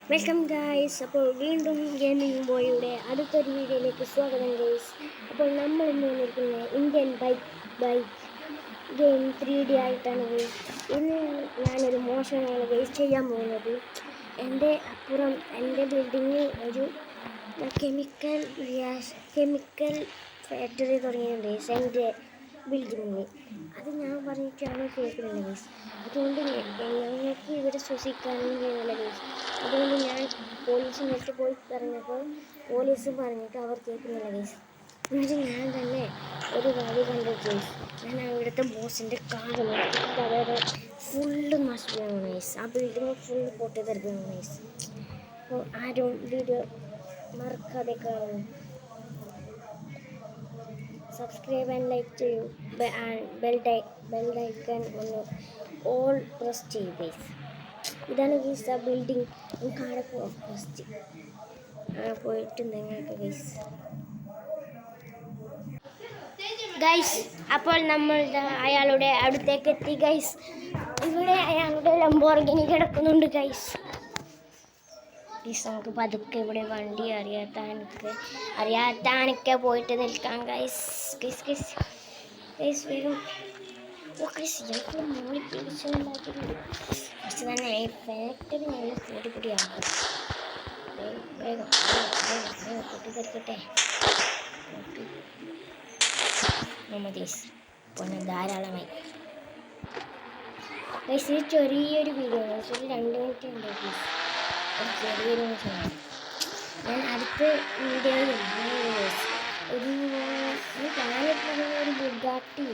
Welcome guys. അപ്പോൾ വീണ്ടും gaming ബോയുടെ അടുത്തൊരു വീഡിയോയിലേക്ക് സ്വാഗതം ഗൈസ്. അപ്പോൾ നമ്മൾ ഇന്ന് വന്നിരിക്കുന്നത് ഇന്ത്യൻ ബൈക്ക് ഗെയിം 3D ആയിട്ടാണ് ഗൈസ്. ഇന്ന് ഞാനൊരു മോശമാണ് ഗൈസ് ചെയ്യാൻ പോകുന്നത്. എൻ്റെ അപ്പുറം എൻ്റെ ബിൽഡിങ്ങിൽ ഒരു കെമിക്കൽ ഫാക്ടറി തുടങ്ങിയിട്ടുണ്ട് ഗൈസ്. എൻ്റെ ബിൽഡിങ്ങിൽ അത് ഞാൻ പറഞ്ഞിട്ടാണ് കേൾക്കുന്നില്ല ഗൈസ്. അതുകൊണ്ട് ഞങ്ങൾക്ക് ഇവിടെ ശ്വസിക്കാനും ചെയ്യുന്നില്ല ഗൈസ്. അതുകൊണ്ട് ഞാൻ പോലീസിൻ്റെ അടുത്ത് പോയി പറഞ്ഞപ്പോൾ പോലീസ് പറഞ്ഞിട്ട് അവർ കേൾക്കുന്നില്ല ഗൈസ്. എന്നിട്ട് ഞാൻ തന്നെ ഒരു വഴി കണ്ടു ഗൈസ്. ഞാൻ ഇവിടുത്തെ ബോസിൻ്റെ കാർ നോക്കിയിട്ട് അതായത് ഫുള്ള് നഷ്ടമാണ് ഗൈസ്. ആ ബിൽഡിങ് ഫുള്ള് പൊട്ടിത്തെറിക്കണം ഗൈസ്. അപ്പോൾ ആരും വീഡിയോ മറക്കാതെ കാണുന്നു. സബ്സ്ക്രൈബ് ആൻഡ് ലൈക്ക് ചെയ്യൂ. ബെൽ ഐക്കൺ ഒന്ന് ഓൾ പ്രസ് ചെയ്യൂ ഗൈസ്. ഇതാണ് ഗൈസ് ആ ബിൽഡിങ്. നമുക്ക് അവിടെ പോവാം ഫസ്റ്റ്. പോയിട്ട് നിങ്ങൾക്ക് ഗൈസ് അപ്പോൾ നമ്മൾ അയാളുടെ അടുത്തേക്ക് എത്തി ഗൈസ്. ഇവിടെ അയാളുടെ ലംബോർഗിനി കിടക്കുന്നുണ്ട് ഗൈസ്. നമുക്ക് പതുക്കെ ഇവിടെ വണ്ടി അറിയാത്താനൊക്കെ പോയിട്ട് നിൽക്കാം ഗൈസ്. വേഗം ഞങ്ങൾക്ക് മോളി പിടിച്ചുണ്ടാക്കിയിട്ടുണ്ട്. ഫസ്റ്റ് തന്നെ ഈ ഫാക്ടറി ഞങ്ങൾ പൊടിപ്പൊടിയാക്കും. വേഗം പൊട്ടിത്തെറിക്കട്ടെ. മതീസ് പിന്നെ ധാരാളമായി ഗൈസ്. ഇത് ചെറിയൊരു വീഡിയോ ആണ്. ഒരു 2 മിനിറ്റ് ഉണ്ട് ഗൈസ്. ഒരു ചെറിയൊരു മിനിറ്റ്. ഞാൻ അടുത്ത വീഡിയോയിൽ ഒരു ബുഗാട്ടി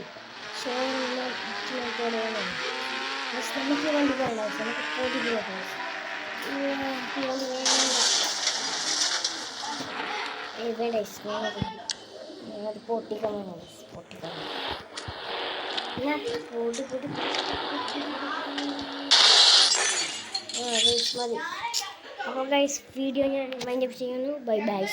നമുക്ക് വണ്ടി പോകണ്ട. നമുക്ക് പൊടി പോകാം. ഇവിടെ അത് പൊട്ടിക്കാൻ മതി. അപ്പോൾ ഗൈസ് വീഡിയോ ഞാൻ വൈൻഡപ്പ് ചെയ്യുന്നു. Bye bye.